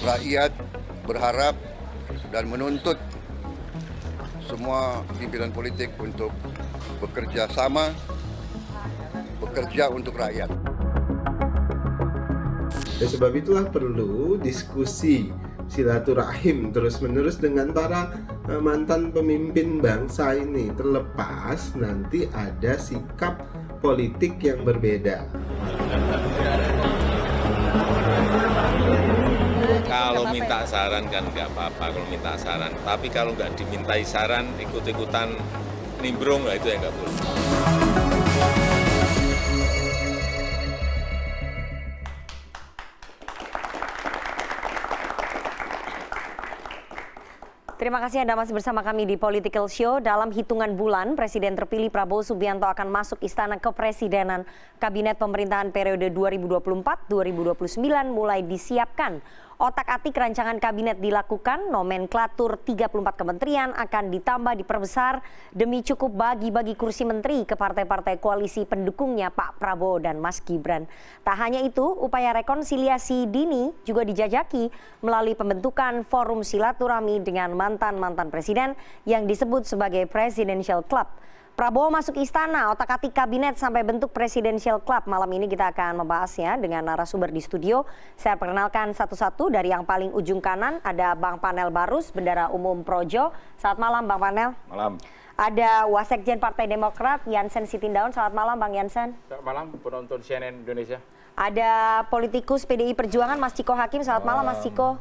rakyat berharap dan menuntut semua pimpinan politik untuk bekerja sama, bekerja untuk rakyat. Dan sebab itulah perlu diskusi silaturahim terus-menerus dengan para mantan pemimpin bangsa ini, terlepas nanti ada sikap politik yang berbeda. Kalau minta saran kan nggak apa-apa kalau minta saran, tapi kalau nggak dimintai saran ikut-ikutan nimbrung lah, itu yang nggak boleh. Terima kasih Anda masih bersama kami di Political Show. Dalam hitungan bulan, Presiden terpilih Prabowo Subianto akan masuk istana kepresidenan. Kabinet pemerintahan periode 2024-2029 mulai disiapkan. Otak-atik rancangan kabinet dilakukan, nomenklatur 34 kementerian akan ditambah diperbesar demi cukup bagi-bagi kursi menteri ke partai-partai koalisi pendukungnya Pak Prabowo dan Mas Gibran. Tak hanya itu, upaya rekonsiliasi dini juga dijajaki melalui pembentukan forum silaturahmi dengan mantan-mantan presiden yang disebut sebagai Presidential Club. Prabowo masuk istana, otak-atik kabinet sampai bentuk Presidential Club. Malam ini kita akan membahasnya dengan narasumber di studio. Saya perkenalkan satu-satu. Dari yang paling ujung kanan ada Bang Panel Barus, Bendara Umum Projo. Selamat malam Bang Panel. Malam. Ada Wasekjen Partai Demokrat, Jansen Sitindaun. Selamat malam Bang Jansen. Selamat malam penonton CNN Indonesia. Ada politikus PDI Perjuangan Mas Ciko Hakim. Selamat malam Mas Ciko.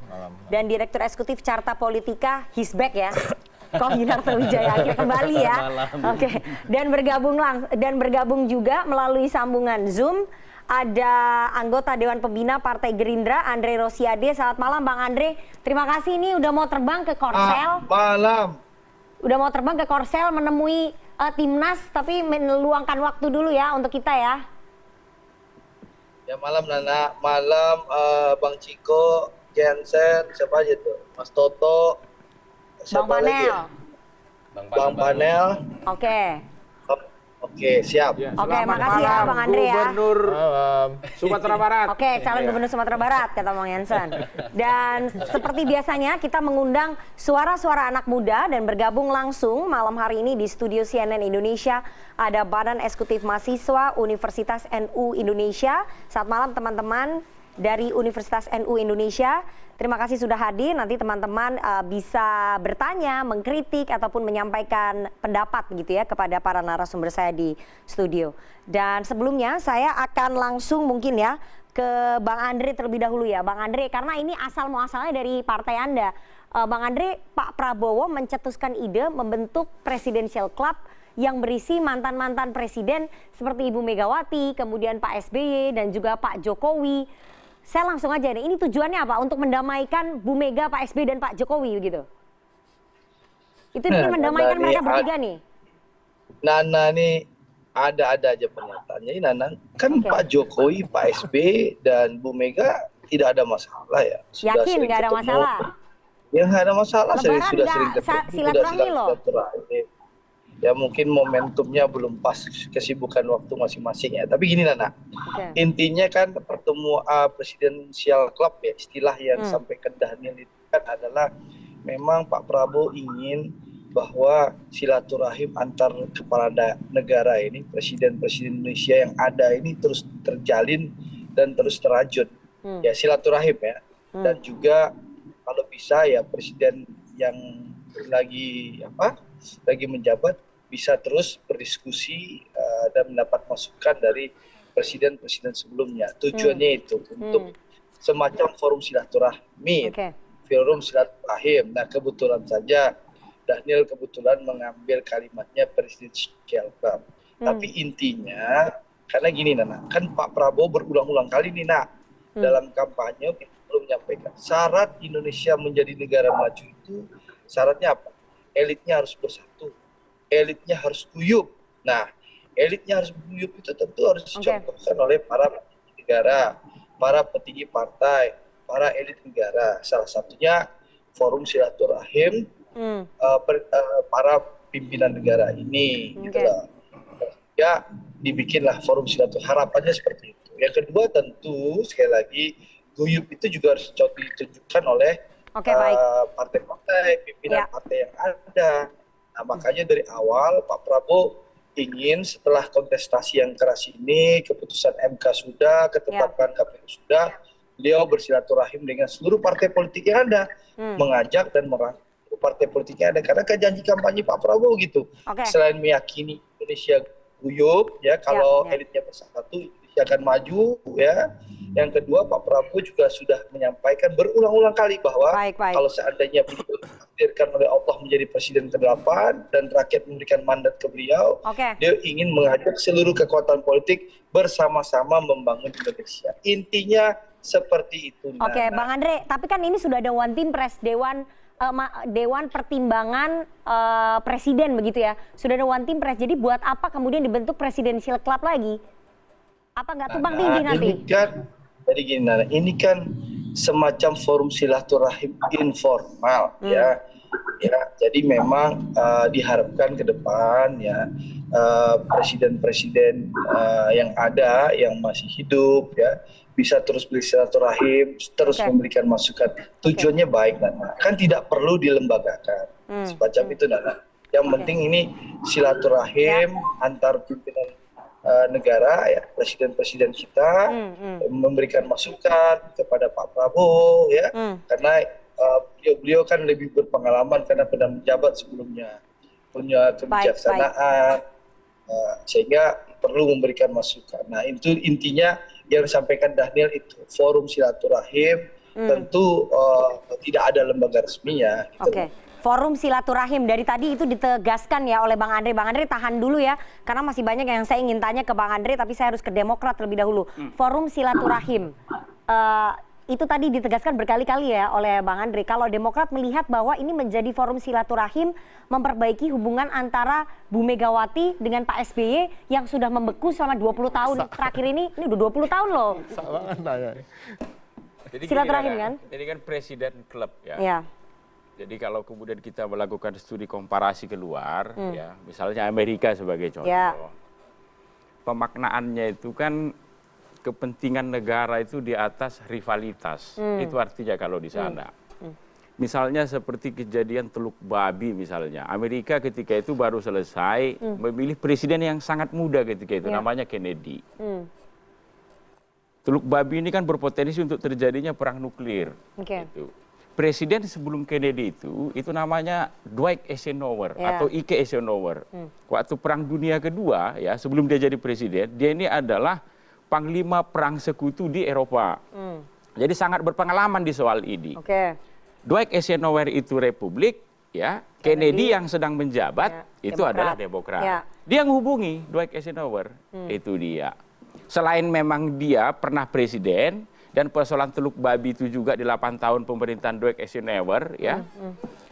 Dan Direktur Eksekutif Carta Politika, he's back ya. Kok Yunarto Wijaya akhir kembali ya. Oke. Dan bergabung juga melalui sambungan Zoom ada anggota Dewan Pembina Partai Gerindra Andre Rosiade. Selamat malam Bang Andre. Terima kasih, ini udah mau terbang ke Korsel. Malam. Udah mau terbang ke Korsel menemui timnas, tapi meluangkan waktu dulu ya untuk kita ya. Ya malam Nana, malam Bang Ciko, Jansen, siapa aja tuh? Mas Toto. Bang Panel. Bang Panel. Oke. Oke, siap. Ya, oke, makasih ya Bang Andre ya. Gubernur Sumatera Barat. Oke, calon gubernur Sumatera Barat kata Bang Jansen. Dan seperti biasanya kita mengundang suara-suara anak muda dan bergabung langsung malam hari ini di studio CNN Indonesia ada Badan Eksekutif Mahasiswa Universitas NU Indonesia. Selamat malam teman-teman dari Universitas NU Indonesia. Terima kasih sudah hadir. Nanti teman-teman bisa bertanya, mengkritik ataupun menyampaikan pendapat gitu ya kepada para narasumber saya di studio. Dan sebelumnya saya akan langsung mungkin ya ke Bang Andre terlebih dahulu ya. Bang Andre, karena ini asal muasalnya dari partai Anda. Bang Andre, Pak Prabowo mencetuskan ide membentuk Presidential Club yang berisi mantan-mantan presiden seperti Ibu Megawati, kemudian Pak SBY dan juga Pak Jokowi. Saya langsung aja nih, ini tujuannya apa? Untuk mendamaikan Bu Mega, Pak SBY, dan Pak Jokowi gitu? Itu ingin mendamaikan mereka bertiga nih? Nana nih ada-ada aja pernyataannya. Ini Nana, kan Pak Jokowi, Pak SBY, dan Bu Mega tidak ada masalah ya. Yakin nggak ada masalah? Ya nggak ada masalah, sudah sering ketemu. Silaturahmi loh. Ya mungkin momentumnya belum pas, kesibukan waktu masing-masing ya. Tapi gini Nana, intinya kan pertemuan Presidential Club ya, istilah yang sampai ke Daniel itu kan adalah memang Pak Prabowo ingin bahwa silaturahim antar kepala negara ini, presiden-presiden Indonesia yang ada ini terus terjalin dan terus terajut. Ya silaturahim ya. Dan juga kalau bisa ya presiden yang lagi menjabat bisa terus berdiskusi dan mendapat masukan dari presiden-presiden sebelumnya. Tujuannya itu untuk semacam forum silaturahmi, forum silaturahim. Nah kebetulan saja Daniel mengambil kalimatnya Presidential Club. Tapi intinya, karena gini Nana, kan Pak Prabowo berulang-ulang kali nih Nak, dalam kampanye belum menyampaikan syarat Indonesia menjadi negara maju itu syaratnya apa? Elitnya harus bersatu, elitnya harus guyup. Nah, elitnya harus guyup itu tentu harus dicontohkan oleh para petinggi negara, para petinggi partai, para elit negara. Salah satunya forum silaturahim para pimpinan negara ini. Gitu lah. Ya, dibikinlah forum silaturahim. Harapannya seperti itu. Yang kedua tentu sekali lagi guyup itu juga harus ditunjukkan oleh partai-partai, pimpinan partai yang ada. Nah, makanya dari awal Pak Prabowo ingin setelah kontestasi yang keras ini, keputusan MK sudah, ketetapan KPU sudah, beliau bersilaturahim dengan seluruh partai politik yang ada, mengajak dan merangkul partai politik yang ada, karena kan janji kampanye Pak Prabowo gitu. Selain meyakini Indonesia guyup, ya kalau elitnya bersatu, Indonesia akan maju, ya. Yang kedua, Pak Prabowo juga sudah menyampaikan berulang-ulang kali bahwa kalau seandainya beliau ditakdirkan oleh Allah menjadi presiden ke-8 dan rakyat memberikan mandat ke beliau, dia ingin mengajak seluruh kekuatan politik bersama-sama membangun Indonesia. Intinya seperti itu. Oke, Bang Andre, tapi kan ini sudah ada One Team Press, Dewan Pertimbangan Presiden begitu ya. Sudah ada One Team Press. Jadi buat apa kemudian dibentuk Presidential Club lagi? Apa nggak tumpang tindih nanti? Jadi gini, Nana, ini kan semacam forum silaturahim informal, ya. Jadi memang diharapkan ke depan ya presiden-presiden yang ada, yang masih hidup, ya, bisa terus bersilaturahim, terus memberikan masukan. Tujuannya baik, Nana. Kan tidak perlu dilembagakan. Semacam itu, Nana. Yang penting ini silaturahim antar pimpinan negara, ya, presiden-presiden kita memberikan masukan kepada Pak Prabowo, ya, karena beliau kan lebih berpengalaman karena pernah menjabat sebelumnya, punya kebijaksanaan, sehingga perlu memberikan masukan. Nah, itu intinya yang disampaikan Daniel itu forum silaturahim, tentu tidak ada lembaga resmi, ya. Gitu. Forum silaturahim dari tadi itu ditegaskan ya oleh Bang Andre. Bang Andre tahan dulu ya, karena masih banyak yang saya ingin tanya ke Bang Andre, tapi saya harus ke Demokrat terlebih dahulu. Forum silaturahim itu tadi ditegaskan berkali-kali ya oleh Bang Andre. Kalau Demokrat melihat bahwa ini menjadi forum silaturahim memperbaiki hubungan antara Bu Megawati dengan Pak SBY yang sudah membeku selama 20 tahun terakhir ini udah 20 tahun loh. Silaturahim kan? Ini kan presiden klub ya. Ya. Jadi kalau kemudian kita melakukan studi komparasi keluar, ya, misalnya Amerika sebagai contoh, pemaknaannya itu kan kepentingan negara itu di atas rivalitas. Itu artinya kalau di sana. Misalnya seperti kejadian Teluk Babi misalnya. Amerika ketika itu baru selesai memilih presiden yang sangat muda ketika itu, namanya Kennedy. Teluk Babi ini kan berpotensi untuk terjadinya perang nuklir. Gitu. Presiden sebelum Kennedy itu namanya Dwight Eisenhower atau Ike Eisenhower. Waktu Perang Dunia Kedua, ya, sebelum dia jadi presiden, dia ini adalah panglima perang sekutu di Eropa. Jadi sangat berpengalaman di soal ini. Dwight Eisenhower itu Republik, ya. Kennedy yang sedang menjabat itu adalah Demokrat. Dia menghubungi Dwight Eisenhower, itu dia. Selain memang dia pernah presiden, dan persoalan Teluk Babi itu juga di 8 tahun pemerintahan Dwight Eisenhower, ya,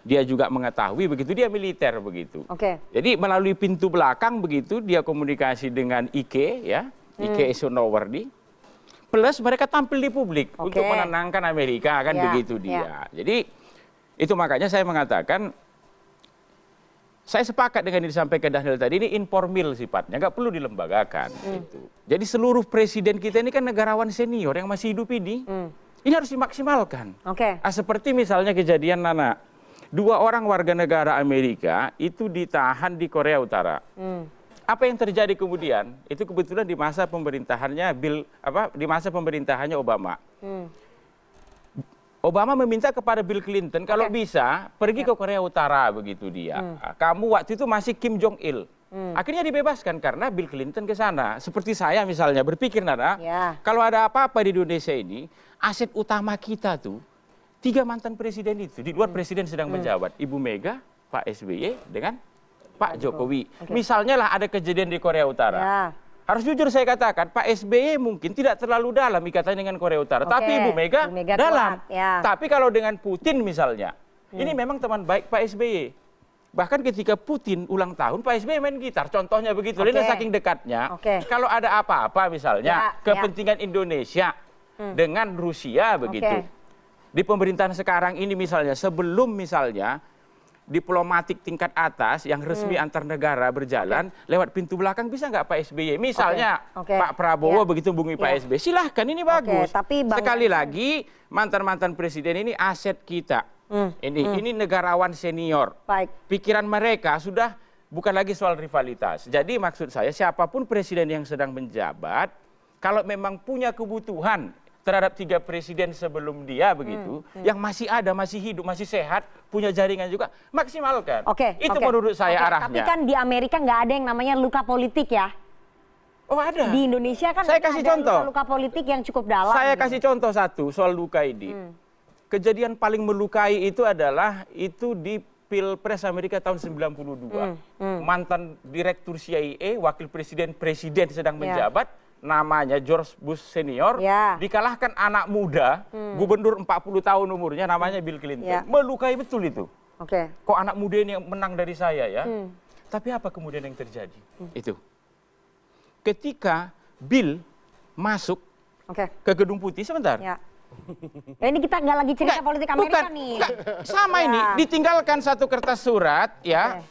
dia juga mengetahui begitu, dia militer begitu. Jadi melalui pintu belakang begitu dia komunikasi dengan Ike, ya, Ike Eisenhower di, plus mereka tampil di publik untuk menenangkan Amerika kan begitu dia. Jadi itu makanya saya mengatakan, saya sepakat dengan yang disampaikan Daniel tadi, ini informal sifatnya, nggak perlu dilembagakan. Gitu. Jadi seluruh presiden kita ini kan negarawan senior yang masih hidup ini harus dimaksimalkan. Seperti misalnya kejadian Nana, 2 orang warga negara Amerika itu ditahan di Korea Utara. Apa yang terjadi kemudian? Itu kebetulan di masa pemerintahannya di masa pemerintahannya Obama. Obama meminta kepada Bill Clinton kalau bisa pergi ke Korea Utara begitu dia. Kamu waktu itu masih Kim Jong Il. Akhirnya dibebaskan karena Bill Clinton ke sana. Seperti saya misalnya berpikir, Nana, kalau ada apa-apa di Indonesia ini, aset utama kita tuh 3 mantan presiden itu di luar presiden sedang menjabat, Ibu Mega, Pak SBY dengan Pak Jokowi. Misalnya lah ada kejadian di Korea Utara. Harus jujur saya katakan, Pak SBY mungkin tidak terlalu dalam ikatannya dengan Korea Utara. Tapi Ibu Mega dalam. Tapi kalau dengan Putin misalnya, ini memang teman baik Pak SBY. Bahkan ketika Putin ulang tahun, Pak SBY main gitar. Contohnya begitu. Ini saking dekatnya. Kalau ada apa-apa misalnya, kepentingan Indonesia dengan Rusia begitu. Di pemerintahan sekarang ini misalnya, sebelum misalnya diplomatik tingkat atas yang resmi antar negara berjalan lewat pintu belakang, bisa nggak Pak SBY? Misalnya Pak Prabowo begitu hubungi Pak SBY, silahkan, ini bagus. Tapi sekali lagi mantan-mantan presiden ini aset kita. Ini negarawan senior. Pikiran mereka sudah bukan lagi soal rivalitas. Jadi maksud saya siapapun presiden yang sedang menjabat, kalau memang punya kebutuhan terhadap 3 presiden sebelum dia begitu, yang masih ada, masih hidup, masih sehat, punya jaringan juga, maksimalkan. Itu menurut saya arahnya. Tapi kan di Amerika nggak ada yang namanya luka politik ya. Oh ada. Di Indonesia kan saya kasih ada contoh. luka politik yang cukup dalam. Saya kasih contoh satu soal luka ini. Kejadian paling melukai itu adalah itu di Pilpres Amerika tahun 92. Mantan direktur CIA, wakil presiden sedang menjabat, namanya George Bush senior, dikalahkan anak muda, gubernur 40 tahun umurnya, namanya Bill Clinton. Melukai betul itu. Kok anak muda ini yang menang dari saya ya? Tapi apa kemudian yang terjadi? Itu. Ketika Bill masuk ke Gedung Putih, sebentar. Ini kita nggak lagi cerita politik Amerika nih. Sama ini, ditinggalkan satu kertas surat ya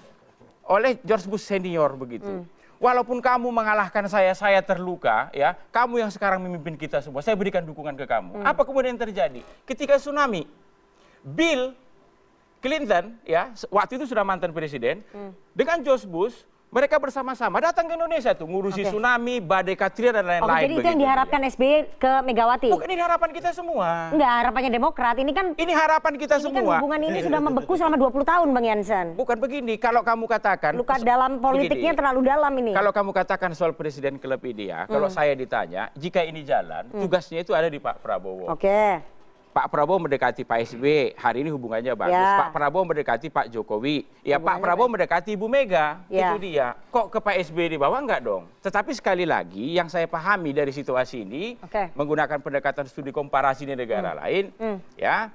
oleh George Bush senior begitu. Walaupun kamu mengalahkan saya terluka, ya, kamu yang sekarang memimpin kita semua, saya berikan dukungan ke kamu. Apa kemudian terjadi? Ketika tsunami, Bill Clinton, ya, waktu itu sudah mantan presiden, dengan George Bush, mereka bersama-sama datang ke Indonesia tuh, ngurusi tsunami, badai Katrina dan lain-lain. Jadi itu yang diharapkan SBY ke Megawati? Bukan, ini harapan kita semua. Enggak, harapannya Demokrat. Ini kan harapan kita semua. Kan hubungan ini sudah membeku selama 20 tahun, Bang Jansen. Bukan begini, kalau kamu katakan luka dalam politiknya terlalu dalam ini. Kalau kamu katakan soal presiden klub ini ya, kalau saya ditanya, jika ini jalan, tugasnya itu ada di Pak Prabowo. Pak Prabowo mendekati Pak SBY, hari ini hubungannya bagus. Pak Prabowo mendekati Pak Jokowi, ya Pak Prabowo mendekati Ibu Mega, itu dia. Kok ke Pak SBY di bawah, enggak dong? Tetapi sekali lagi yang saya pahami dari situasi ini, menggunakan pendekatan studi komparasi di negara lain, ya,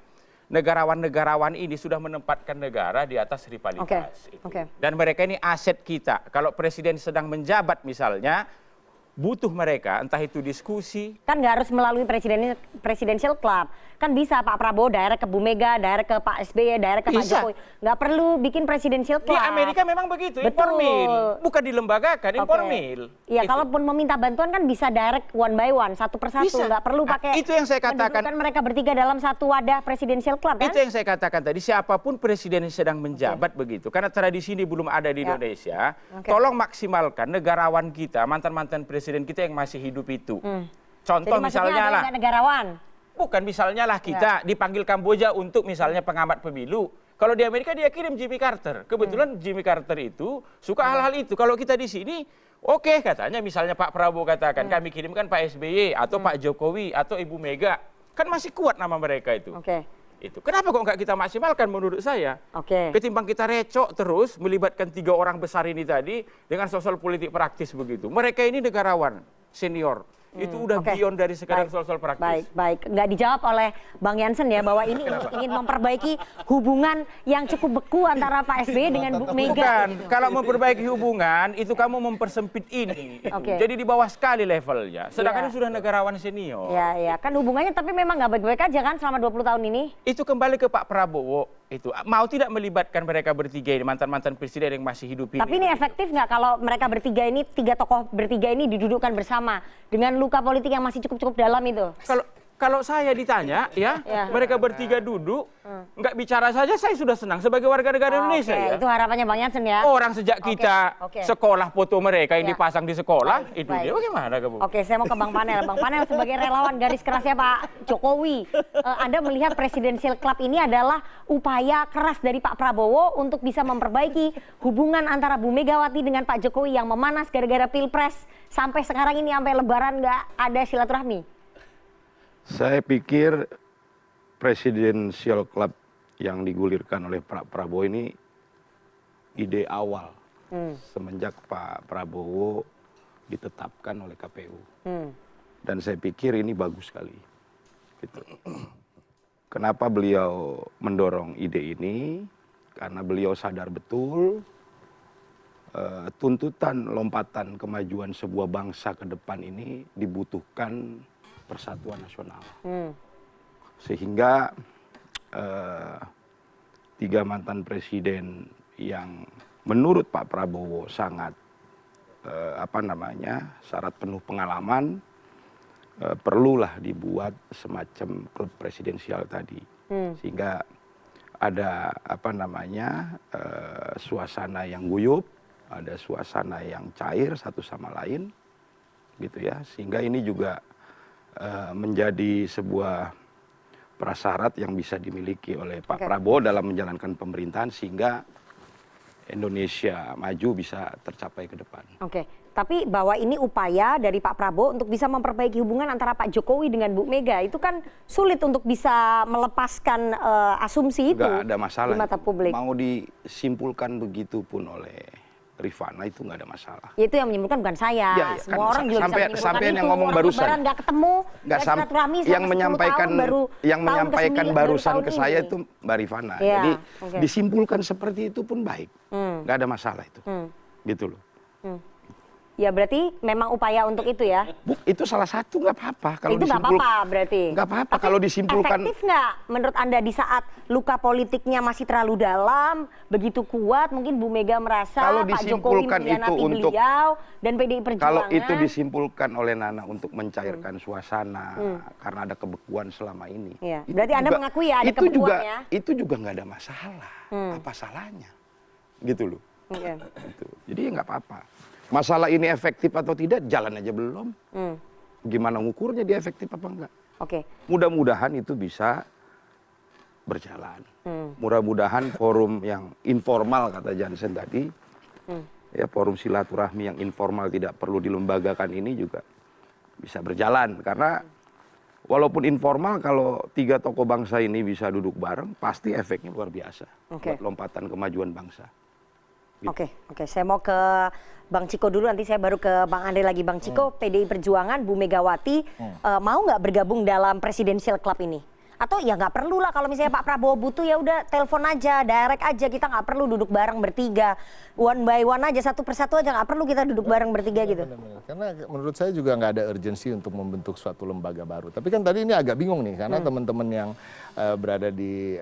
negarawan-negarawan ini sudah menempatkan negara di atas rivalitas. Dan mereka ini aset kita. Kalau presiden sedang menjabat misalnya, butuh mereka, entah itu diskusi. Kan nggak harus melalui presidential club. Kan bisa Pak Prabowo direct ke Bu Mega, direct ke Pak SBY, direct ke Pak Jokowi. Nggak perlu bikin presidential club. Di Amerika memang begitu, informal. Bukan dilembagakan, informal. Iya, kalaupun meminta bantuan kan bisa direct one by one, satu persatu. Nggak perlu pakai itu yang saya katakan. Mendudukkan mereka bertiga dalam satu wadah presidential club kan? Itu yang saya katakan tadi, siapapun presiden yang sedang menjabat begitu. Karena tradisi ini belum ada di Indonesia. Tolong maksimalkan negarawan kita, mantan-mantan presiden kita yang masih hidup itu. Contoh jadi misalnya lah. Negarawan. Bukan, misalnya lah kita dipanggil Kamboja untuk misalnya pengamat pemilu. Kalau di Amerika dia kirim Jimmy Carter. Kebetulan Jimmy Carter itu suka hal-hal itu. Kalau kita di sini, oke, katanya misalnya Pak Prabowo katakan kami kirimkan Pak SBY atau Pak Jokowi atau Ibu Mega. Kan masih kuat nama mereka itu. Itu. Kenapa kok nggak kita maksimalkan menurut saya? Ketimbang kita recok terus melibatkan 3 orang besar ini tadi dengan sosial politik praktis begitu. Mereka ini negarawan senior. Itu udah beyond dari sekedar soal-soal praktis. Baik. Nggak dijawab oleh Bang Jansen ya, bahwa ini ingin memperbaiki hubungan yang cukup beku antara Pak SBY dengan Bu Mega. Bukan, kalau memperbaiki hubungan itu kamu mempersempit ini. Jadi di bawah sekali levelnya. Sedangkan ini sudah negarawan senior. Ya, kan hubungannya tapi memang nggak baik-baik aja kan selama 20 tahun ini. Itu kembali ke Pak Prabowo. Itu mau tidak melibatkan mereka bertiga ini, mantan-mantan presiden yang masih hidup ini. Tapi ini efektif nggak kalau mereka bertiga ini, 3 tokoh bertiga ini didudukkan bersama dengan luka politik yang masih cukup dalam itu? Kalau saya ditanya, ya, mereka bertiga duduk, nggak bicara saja, saya sudah senang sebagai warga negara Indonesia. Ya. Itu harapannya Bang Jansen ya. Orang sejak kita sekolah foto mereka yang dipasang di sekolah, itu dia bagaimana kamu? Saya mau ke Bang Panel. Bang Panel sebagai relawan garis kerasnya Pak Jokowi, Anda melihat Presidential Club ini adalah upaya keras dari Pak Prabowo untuk bisa memperbaiki hubungan antara Bu Megawati dengan Pak Jokowi yang memanas gara-gara Pilpres sampai sekarang ini, sampai Lebaran nggak ada silaturahmi. Saya pikir Presidential Club yang digulirkan oleh Pak Prabowo ini ide awal semenjak Pak Prabowo ditetapkan oleh KPU. Dan saya pikir ini bagus sekali. Gitu. Kenapa beliau mendorong ide ini? Karena beliau sadar betul tuntutan lompatan kemajuan sebuah bangsa ke depan ini dibutuhkan persatuan nasional. Sehingga 3 mantan presiden yang menurut Pak Prabowo sangat syarat penuh pengalaman, perlulah dibuat semacam klub presidensial tadi, sehingga ada suasana yang guyup, ada suasana yang cair satu sama lain, gitu ya, sehingga ini juga menjadi sebuah prasyarat yang bisa dimiliki oleh Pak Prabowo dalam menjalankan pemerintahan sehingga Indonesia maju bisa tercapai ke depan. Oke, tapi bahwa ini upaya dari Pak Prabowo untuk bisa memperbaiki hubungan antara Pak Jokowi dengan Bu Mega, itu kan sulit untuk bisa melepaskan asumsi itu. Nggak ada masalah. Di mata publik. Mau disimpulkan begitu pun oleh Rifana itu nggak ada masalah. Ya, itu yang menyimpulkan bukan saya. Ya, Semua orang juga bisa menyimpulkan sampean itu. yang ngomong barusan. Nggak ketemu, nggak silaturahmi selama 10 tahun, yang menyampaikan barusan ke saya ini. itu Mbak Rifana. Ya, jadi okay. disimpulkan seperti itu pun baik, nggak ada masalah itu, gitu loh. Ya berarti memang upaya untuk itu ya? Itu salah satu, nggak apa-apa. Kalau itu nggak apa-apa berarti? Nggak apa-apa kalau disimpulkan. Efektif nggak menurut Anda di saat luka politiknya masih terlalu dalam, begitu kuat, mungkin Bu Mega merasa kalau Pak Jokowi mengkhianati beliau dan PDI Perjuangan? Kalau itu disimpulkan oleh Nana untuk mencairkan suasana karena ada kebekuan selama ini. Ya. Berarti Anda mengakui ya ada kebekuannya? Itu juga nggak ada masalah. Apa salahnya? Gitu loh. Okay. Gitu. Jadi ya nggak apa-apa. Masalah ini efektif atau tidak, jalan aja belum. Gimana ngukurnya dia efektif apa enggak? Oke. Mudah-mudahan itu bisa berjalan. Mudah-mudahan forum yang informal, kata Jansen tadi, ya forum silaturahmi yang informal tidak perlu dilembagakan ini juga bisa berjalan. Karena walaupun informal, kalau 3 tokoh bangsa ini bisa duduk bareng, pasti efeknya luar biasa buat lompatan kemajuan bangsa. Gitu. Oke, saya mau ke Bang Ciko dulu, nanti saya baru ke Bang Andre lagi. Bang Ciko, PDI Perjuangan, Bu Megawati mau nggak bergabung dalam Presidential Club ini? Atau ya nggak perlu lah, kalau misalnya Pak Prabowo butuh ya udah telepon aja, direct aja, kita nggak perlu duduk bareng bertiga, one by one aja, satu persatu aja, nggak perlu kita duduk bareng bertiga gitu. Benar. Karena menurut saya juga nggak ada urgensi untuk membentuk suatu lembaga baru. Tapi kan tadi ini agak bingung nih, karena teman-teman yang berada di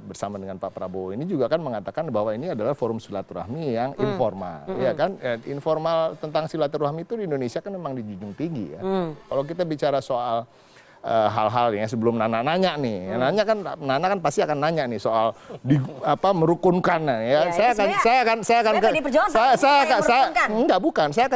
bersama dengan Pak Prabowo ini juga kan mengatakan bahwa ini adalah forum silaturahmi yang informal, ya kan? Informal tentang silaturahmi itu di Indonesia kan memang dijunjung tinggi ya. Kalau kita bicara soal hal-hal ya sebelum Nana nanya nih, Nana kan pasti akan nanya nih soal merukunkan ya. Saya akan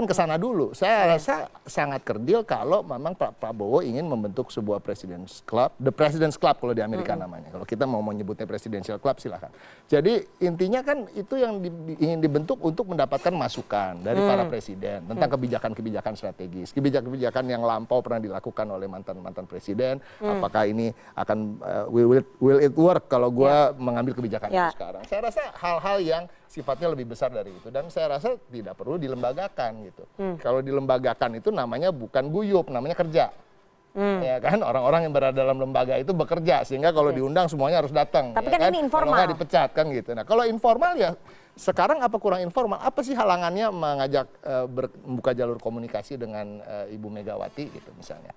kesana dulu. Saya rasa sangat kerdil kalau memang Pak Prabowo ingin membentuk sebuah President's Club, The President's Club kalau di Amerika namanya. Kalau kita mau menyebutnya Presidential Club silahkan. Jadi intinya kan itu yang ingin dibentuk untuk mendapatkan masukan dari para presiden tentang kebijakan-kebijakan strategis, kebijakan-kebijakan yang lampau pernah dilakukan oleh mantan presiden, apakah ini akan will it work kalau gue mengambil kebijakan itu sekarang. Saya rasa hal-hal yang sifatnya lebih besar dari itu, dan saya rasa tidak perlu dilembagakan gitu. Kalau dilembagakan itu namanya bukan guyup, namanya kerja. Ya kan, orang-orang yang berada dalam lembaga itu bekerja, sehingga kalau diundang semuanya harus datang. Tapi ya kan ini informal. Kalau nggak dipecat kan gitu. Nah kalau informal ya sekarang apa kurang informal? Apa sih halangannya mengajak membuka jalur komunikasi dengan Ibu Megawati gitu misalnya?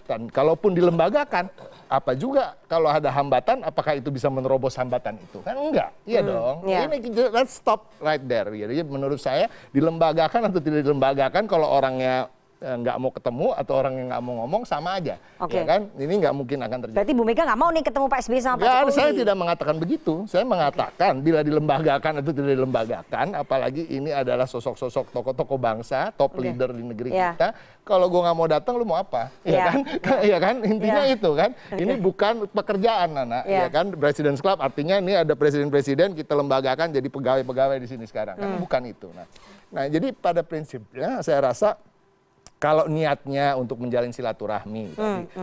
Dan kalaupun dilembagakan, apa juga kalau ada hambatan, apakah itu bisa menerobos hambatan itu? Kan enggak, iya dong. Ini let's stop right there. Jadi menurut saya dilembagakan atau tidak dilembagakan, kalau orangnya nggak mau ketemu atau orang yang nggak mau ngomong sama aja, ya kan? Ini nggak mungkin akan terjadi. Berarti Bu Mega nggak mau nih ketemu Pak SBY sama Pak Jokowi? Saya tidak mengatakan begitu. Saya mengatakan bila dilembagakan atau tidak dilembagakan, apalagi ini adalah sosok-sosok tokoh-tokoh bangsa, top leader di negeri kita. Kalau gue nggak mau datang, lu mau apa? Ya kan? Ya kan? Intinya itu kan. Ini bukan pekerjaan, Nana. Ya kan? President's Club artinya ini ada presiden-presiden kita lembagakan jadi pegawai-pegawai di sini sekarang. Kan bukan itu. Nah, jadi pada prinsipnya saya rasa kalau niatnya untuk menjalin silaturahmi,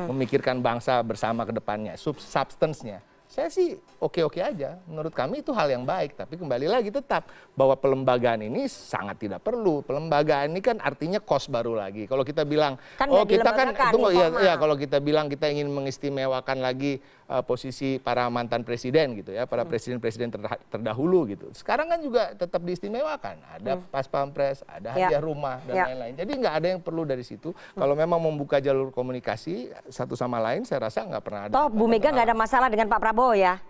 memikirkan bangsa bersama ke depannya, substance-nya, saya sih oke-oke aja. Menurut kami itu hal yang baik. Tapi kembali lagi tetap bahwa pelembagaan ini sangat tidak perlu. Pelembagaan ini kan artinya kos baru lagi. Kalau kita bilang, kita kan tunggu ya, kalau kita bilang kita ingin mengistimewakan lagi posisi para mantan presiden gitu ya, para presiden-presiden terdahulu gitu. Sekarang kan juga tetap diistimewakan. Ada pas pampres, ada hadiah rumah dan lain-lain. Jadi nggak ada yang perlu dari situ. Kalau memang membuka jalur komunikasi satu sama lain, saya rasa nggak pernah ada. Toh Bu Mega nggak ada masalah dengan Pak Prabowo ya?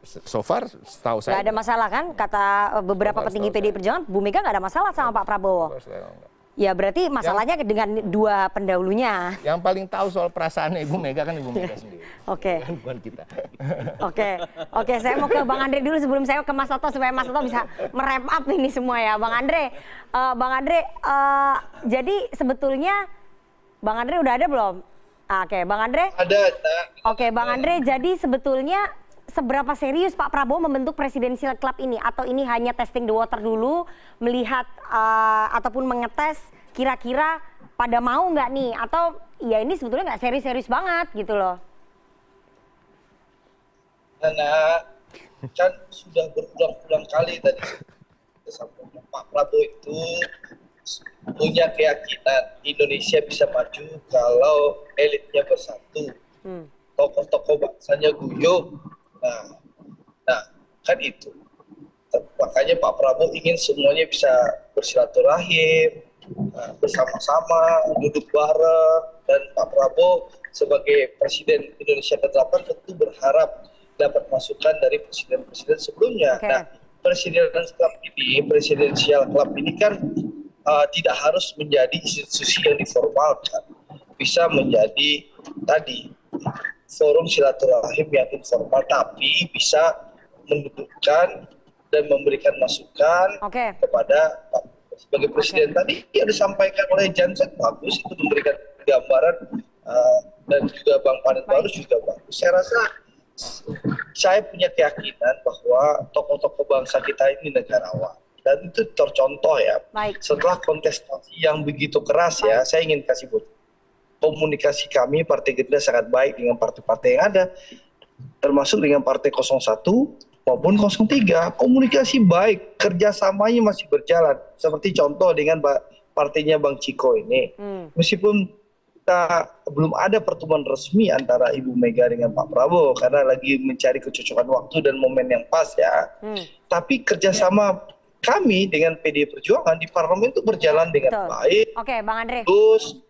So far, setahu saya Nggak ada masalah kan? Kata beberapa petinggi PDI Perjuangan, Bu Mega nggak ada masalah sama Pak Prabowo. Ya berarti masalahnya dengan dua pendahulunya. Yang paling tahu soal perasaannya Ibu Mega kan Ibu Mega sendiri. Oke. Kan bukan kita. Oke, saya mau ke Bang Andre dulu sebelum saya ke Mas Toto supaya Mas Toto bisa merap up ini semua ya. Bang Andre, jadi sebetulnya Bang Andre udah ada belum? Oke, Bang Andre. Ada. Oke, Bang Andre, jadi sebetulnya seberapa serius Pak Prabowo membentuk Presidential Club ini? Atau ini hanya testing the water dulu, melihat ataupun mengetes kira-kira pada mau nggak nih? Atau ya ini sebetulnya nggak serius-serius banget gitu loh? Karena kan sudah berulang-ulang kali tadi disampaikan Pak Prabowo itu punya keyakinan Indonesia bisa maju kalau elitnya bersatu, tokoh-tokoh bangsanya guyup. Nah, kan itu. Makanya Pak Prabowo ingin semuanya bisa bersilaturahim, bersama-sama, duduk bareng, dan Pak Prabowo sebagai Presiden Indonesia ke-8 tentu berharap dapat masukan dari presiden-presiden sebelumnya. Okay. Nah, Presidential Club ini kan tidak harus menjadi institusi yang diformalkan, bisa menjadi tadi forum silaturahim yang informal, tapi bisa mendudukkan dan memberikan masukan kepada Pak sebagai presiden. Tadi yang disampaikan oleh Jansen bagus, itu memberikan gambaran dan juga Bang Panet Baru juga bagus. Saya rasa saya punya keyakinan bahwa tokoh-tokoh bangsa kita ini negarawan. Dan itu tercontoh ya. Setelah kontestasi yang begitu keras ya, saya ingin kasih bukti. Komunikasi kami Partai Gerindra sangat baik dengan partai-partai yang ada, termasuk dengan Partai 01 maupun 03. Komunikasi baik, kerjasamanya masih berjalan. Seperti contoh dengan partainya Bang Ciko ini. Meskipun kita belum ada pertemuan resmi antara Ibu Mega dengan Pak Prabowo karena lagi mencari kecocokan waktu dan momen yang pas ya. Tapi kerjasama kami dengan PDI Perjuangan di parlemen itu berjalan dengan baik. Oke, Bang Andre. Terus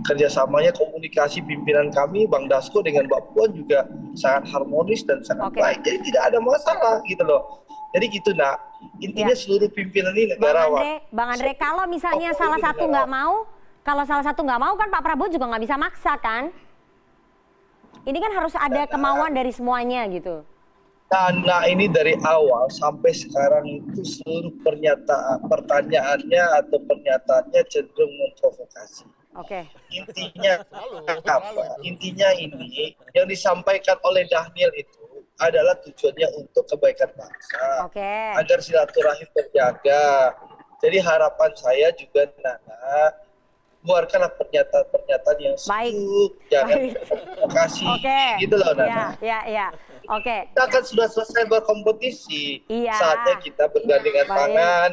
kerjasamanya komunikasi pimpinan kami Bang Dasko dengan Mbak Puan juga sangat harmonis dan sangat baik. Jadi tidak ada masalah gitu loh. Jadi gitu nak. Intinya seluruh pimpinan ini negarawan. Bang Andre, kalau misalnya salah satu nggak mau, kan Pak Prabowo juga nggak bisa maksa kan? Ini kan harus ada kemauan dari semuanya gitu. Nah ini dari awal sampai sekarang itu seluruh pertanyaannya atau pernyataannya cenderung memprovokasi. Intinya apa? Intinya ini yang disampaikan oleh Daniel itu adalah tujuannya untuk kebaikan bangsa, agar silaturahim terjaga. Jadi harapan saya juga Nana, keluarkanlah pernyataan-pernyataan yang sejuk, jangan provokasi, gitu loh Nana. Kita kan sudah selesai berkompetisi, saatnya kita bergandengan tangan,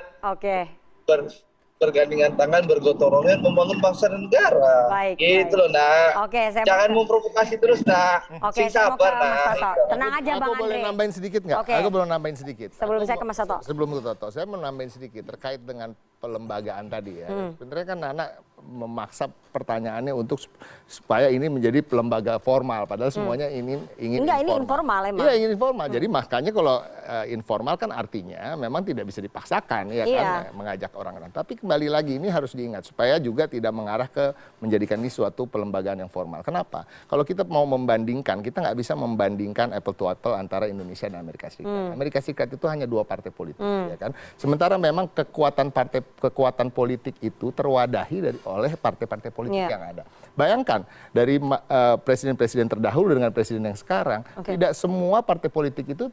bergandengan tangan, bergotong royong, membangun bangsa dan negara. Gitu loh nak. Jangan memprovokasi terus nak. Sabar nak. Tenang aja Bang Andre. Aku boleh nambahin sedikit nggak? Aku boleh nambahin sedikit. Sebelum saya ke Mas Toto. Sebelum ke Toto, saya mau nambahin sedikit terkait dengan pelembagaan tadi ya. Sebenarnya kan Nana memaksa pertanyaannya untuk supaya ini menjadi lembaga formal, padahal semuanya ingin Enggak, ini informal emang. Iya, ingin informal. Jadi makanya kalau informal kan artinya memang tidak bisa dipaksakan ya kan mengajak orang-orang. Tapi kembali lagi ini harus diingat supaya juga tidak mengarah ke menjadikan ini suatu pelembagaan yang formal. Kenapa? Kalau kita mau membandingkan, kita nggak bisa membandingkan apple to apple antara Indonesia dan Amerika Serikat. Amerika Serikat itu hanya 2 partai politik ya kan. Sementara memang kekuatan politik itu terwadahi oleh partai-partai politik yang ada. Bayangkan dari presiden-presiden terdahulu dengan presiden yang sekarang, tidak semua partai politik itu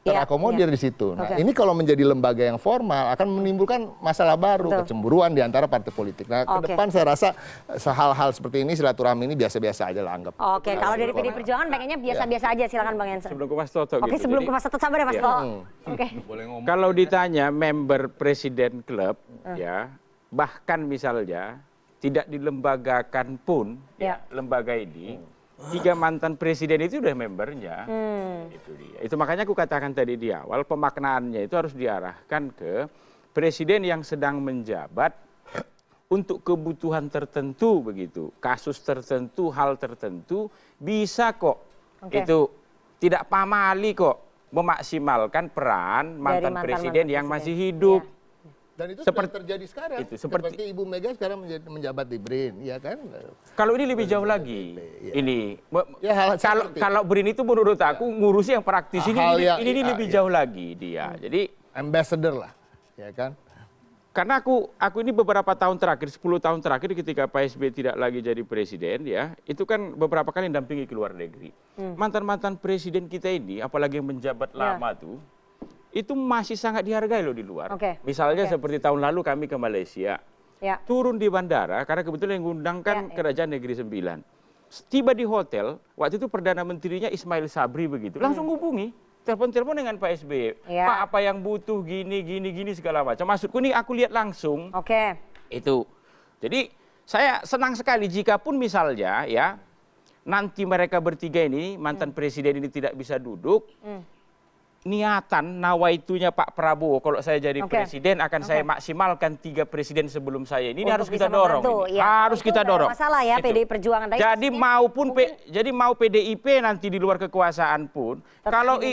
terakomodir di situ. Nah, ini kalau menjadi lembaga yang formal akan menimbulkan masalah baru, kecemburuan di antara partai politik. Nah, ke depan saya rasa hal-hal seperti ini, silaturahmi ini biasa-biasa aja lah anggap. Kalau dari PDI Perjuangan pengennya biasa-biasa aja, silakan Bang Jansen. Sebelum ke Mas Toto gitu. Sebelum ke Mas Toto, sabar ya Mas Toto. Kalau ditanya member Presiden Club ya, bahkan misalnya tidak dilembagakan pun lembaga ini, 3 mantan presiden itu udah membernya. Itu dia. Itu makanya aku katakan tadi di awal, pemaknaannya itu harus diarahkan ke presiden yang sedang menjabat untuk kebutuhan tertentu begitu, kasus tertentu, hal tertentu bisa kok. Itu tidak pamali kok memaksimalkan peran mantan presiden yang masih hidup. Dan itu Seperti- sudah terjadi sekarang. itu, seperti Ibu Mega sekarang menjabat di BRIN, ya kan? Kalau ini lebih jauh lagi, ini Ya, hal seperti- kalau BRIN itu menurut aku ngurusi yang praktis Hal ini, yang- ini iya, lebih iya. jauh lagi dia. Jadi Ambassador lah, ya kan? karena aku ini beberapa tahun terakhir, 10 tahun terakhir ketika Pak SBY tidak lagi jadi presiden ya, itu kan beberapa kali dampingi ke luar negeri. Mantan-mantan presiden kita ini, apalagi yang menjabat lama tuh, itu masih sangat dihargai loh di luar. Misalnya seperti tahun lalu kami ke Malaysia, turun di bandara karena kebetulan yang ngundang kan Kerajaan Negeri Sembilan. Tiba di hotel, waktu itu Perdana Menterinya Ismail Sabri begitu, langsung hubungi. Telepon-telepon dengan Pak SBY, Pak apa yang butuh gini segala macam. Maksudku ini aku lihat langsung. Itu. Jadi saya senang sekali jika pun misalnya ya nanti mereka bertiga ini mantan presiden ini tidak bisa duduk. Niatan nawaitunya Pak Prabowo kalau saya jadi presiden akan saya maksimalkan 3 presiden sebelum saya ini harus kita dorong. Harus kita dorong. Masalah ya PDI Perjuangan. Jadi mau PDIP nanti di luar kekuasaan pun kalau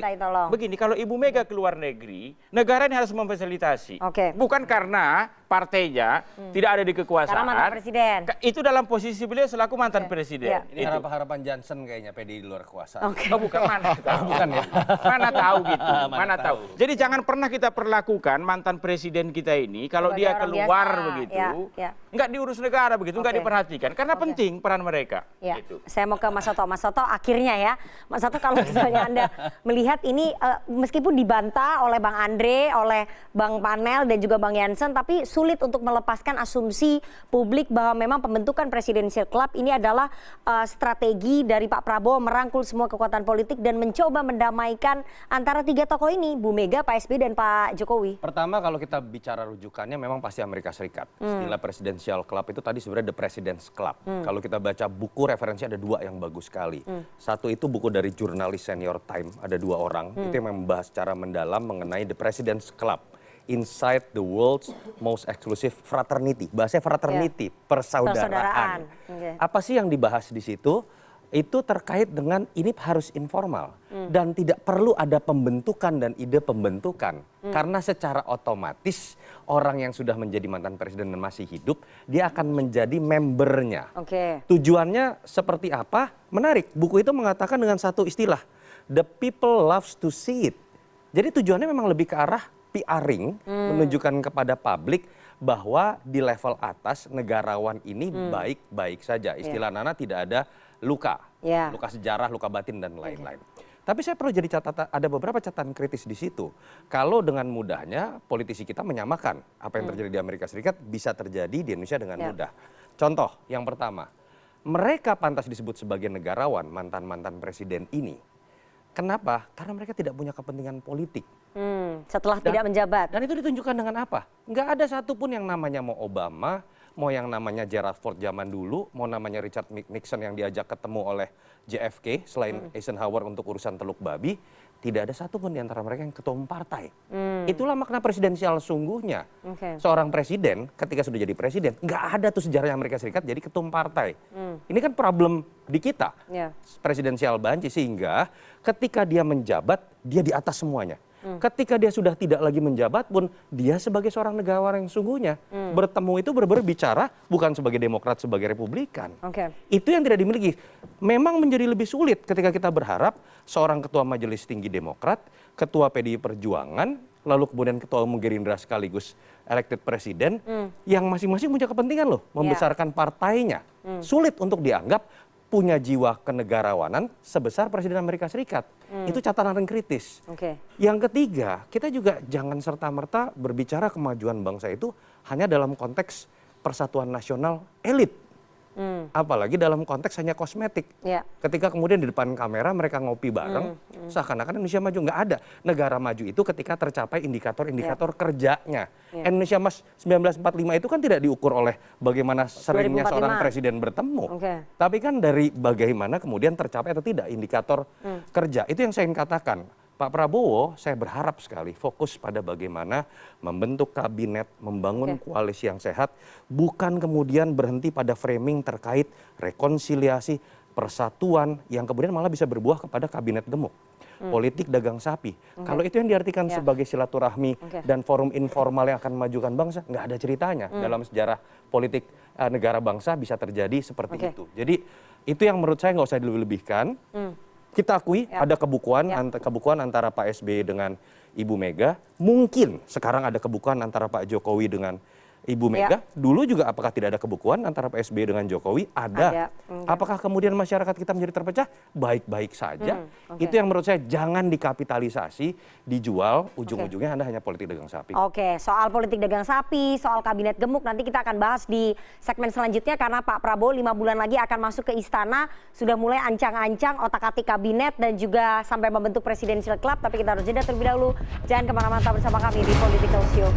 begini kalau Ibu Mega keluar negeri, negara ini harus memfasilitasi. Bukan karena partainya tidak ada di kekuasaan. Karena mantan presiden. Itu dalam posisi beliau selaku mantan presiden. Ini harapan Johnson kayaknya PDI di luar kekuasaan. Oh bukan, mana tahu. Bukan ya? Mana tahu gitu. Mana tahu. Jadi jangan pernah kita perlakukan mantan presiden kita ini kalau dia keluar begitu, nggak diurus negara begitu, nggak diperhatikan. Karena penting peran mereka. Gitu. Saya mau ke Mas Soto. Mas Soto akhirnya ya, Mas Soto kalau misalnya Anda melihat ini meskipun dibantah oleh Bang Andre, oleh Bang Panel dan juga Bang Jansen, tapi sulit untuk melepaskan asumsi publik bahwa memang pembentukan Presidential Club ini adalah strategi dari Pak Prabowo merangkul semua kekuatan politik dan mencoba mendamaikan antara 3 tokoh ini, Bu Mega, Pak SBY dan Pak Jokowi. Pertama kalau kita bicara rujukannya memang pasti Amerika Serikat. Istilah Presidential Club itu tadi sebenarnya The President's Club. Kalau kita baca buku referensi ada 2 yang bagus sekali. Satu itu buku dari jurnalis senior Time, ada 2 orang. Itu yang membahas secara mendalam mengenai The President's Club. Inside the world's most exclusive fraternity. Bahasanya fraternity, persaudaraan. Apa sih yang dibahas di situ? Itu terkait dengan ini harus informal dan tidak perlu ada pembentukan dan ide pembentukan karena secara otomatis orang yang sudah menjadi mantan presiden dan masih hidup dia akan menjadi membernya. Tujuannya seperti apa? Menarik. Buku itu mengatakan dengan satu istilah, the people loves to see it. Jadi tujuannya memang lebih ke arah PR-ing, menunjukkan kepada publik bahwa di level atas negarawan ini baik-baik saja. Istilah Nana tidak ada luka sejarah, luka batin dan lain-lain. Tapi saya perlu jadi catatan, ada beberapa catatan kritis di situ. Kalau dengan mudahnya politisi kita menyamakan apa yang terjadi di Amerika Serikat bisa terjadi di Indonesia dengan mudah. Contoh yang pertama, mereka pantas disebut sebagai negarawan mantan-mantan presiden ini. Kenapa? Karena mereka tidak punya kepentingan politik. Setelah tidak menjabat. Dan itu ditunjukkan dengan apa? Nggak ada satupun yang namanya mau Obama, mau yang namanya Gerald Ford zaman dulu, mau namanya Richard Nixon yang diajak ketemu oleh JFK selain Eisenhower untuk urusan Teluk Babi, tidak ada satupun di antara mereka yang ketua umum partai. Itulah makna presidensial sungguhnya. Seorang presiden ketika sudah jadi presiden, nggak ada tuh sejarahnya Amerika Serikat jadi ketua umum partai. Ini kan problem di kita, presidensial banci, sehingga ketika dia menjabat, dia di atas semuanya. Ketika dia sudah tidak lagi menjabat pun, dia sebagai seorang negarawan yang sungguhnya bertemu itu berbicara bukan sebagai Demokrat, sebagai Republikan. Itu yang tidak dimiliki. Memang menjadi lebih sulit ketika kita berharap seorang ketua Majelis Tinggi Demokrat, ketua PDI Perjuangan, lalu kemudian ketua umum Gerindra sekaligus elected presiden, yang masing-masing punya kepentingan loh, membesarkan partainya. Sulit untuk dianggap punya jiwa kenegarawanan sebesar Presiden Amerika Serikat. Itu catatan kritis. Yang ketiga, kita juga jangan serta-merta berbicara kemajuan bangsa itu hanya dalam konteks persatuan nasional elit. Apalagi dalam konteks hanya kosmetik. Ketika kemudian di depan kamera mereka ngopi bareng, seakan-akan Indonesia maju. Nggak ada. Negara maju itu ketika tercapai indikator-indikator kerjanya. Indonesia Mas 1945 itu kan tidak diukur oleh bagaimana seringnya seorang presiden bertemu. Tapi kan dari bagaimana kemudian tercapai atau tidak indikator kerja. Itu yang saya ingin katakan. Pak Prabowo, saya berharap sekali fokus pada bagaimana membentuk kabinet, membangun koalisi yang sehat, bukan kemudian berhenti pada framing terkait rekonsiliasi, persatuan, yang kemudian malah bisa berbuah kepada kabinet gemuk. politik dagang sapi. Kalau itu yang diartikan sebagai silaturahmi dan forum informal yang akan memajukan bangsa, nggak ada ceritanya dalam sejarah politik negara bangsa bisa terjadi seperti itu. Jadi itu yang menurut saya nggak usah dilebih-lebihkan. Kita akui ada kebukuan antara Pak SBY dengan Ibu Mega. Mungkin sekarang ada kebukuan antara Pak Jokowi dengan Ibu Mega. Dulu juga apakah tidak ada kebukuan antara Pak SBY dengan Jokowi? Ada. Apakah kemudian masyarakat kita menjadi terpecah? Baik-baik saja. Itu yang menurut saya jangan dikapitalisasi, dijual, ujung-ujungnya Anda hanya politik dagang sapi. Oke, soal politik dagang sapi, soal kabinet gemuk nanti kita akan bahas di segmen selanjutnya karena Pak Prabowo 5 bulan lagi akan masuk ke istana, sudah mulai ancang-ancang otak-atik kabinet dan juga sampai membentuk presidential club. Tapi kita harus jeda terlebih dahulu. Jangan kemana-mana bersama kami di Political Show.